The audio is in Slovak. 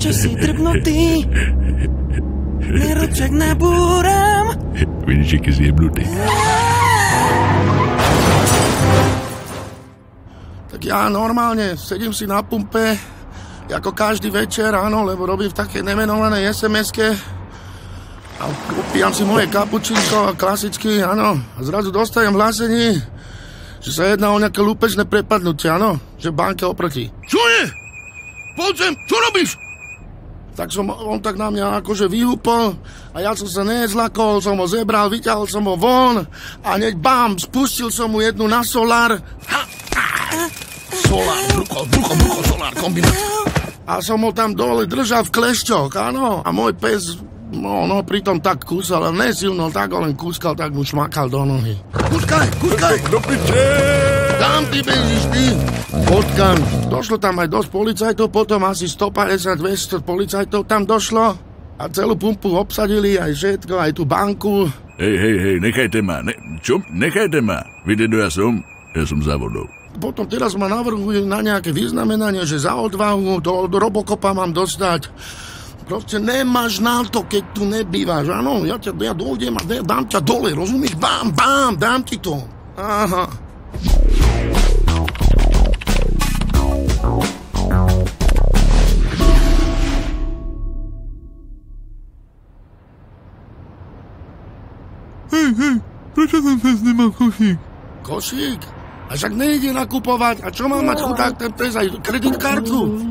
Prečo si drbnutý? Neročak nabúram. Vidíš, aký si jebnutý. Tak ja normálne sedím si na pumpe, ako každý večer, áno, lebo robím v takej nemenovanej SMS-ke a upíjam si moje kapučínko, klasicky, áno, a zrazu dostajem hlásenie, že sa jedná o nejaké lúpečné prepadnutie, áno, že v banke oproti. Čo je? Poď sem, čo robíš? Tak on tak na mňa akože vyhúpol a ja som sa nezlakol, som ho zebral, vyťahol som ho von a hneď bám, spustil som mu jednu na solár. Solár, brucho, solár, kombinát. A som ho tam dole držal v klešťoch, áno, a môj pes, no, pritom tak kúsal, ale nesilno, tak ho len kúskal, tak mu šmakal do nohy. Kúskaj! Tam ty bežíš, ty! Potkam. Došlo tam aj dosť policajtov, potom asi 150-200 policajtov tam došlo a celú pumpu obsadili, aj všetko, aj tú banku. Hej, nechajte ma. Nechajte ma. Viete, kto ja som? Ja som závodov. Potom teraz ma navrhujú na nejaké vyznamenanie, že za odvahu do Robocopa mám dostať. Proste nemáš na to, keď tu nebývaš, áno? Ja dojdem a dám ťa dole, rozumíš? Bám, dám ti to. Aha. Hej, prečo ten pes nemá košík? Košík? A však nejde nakupovať. A čo mám mať chudák ten pes aj kreditkartu?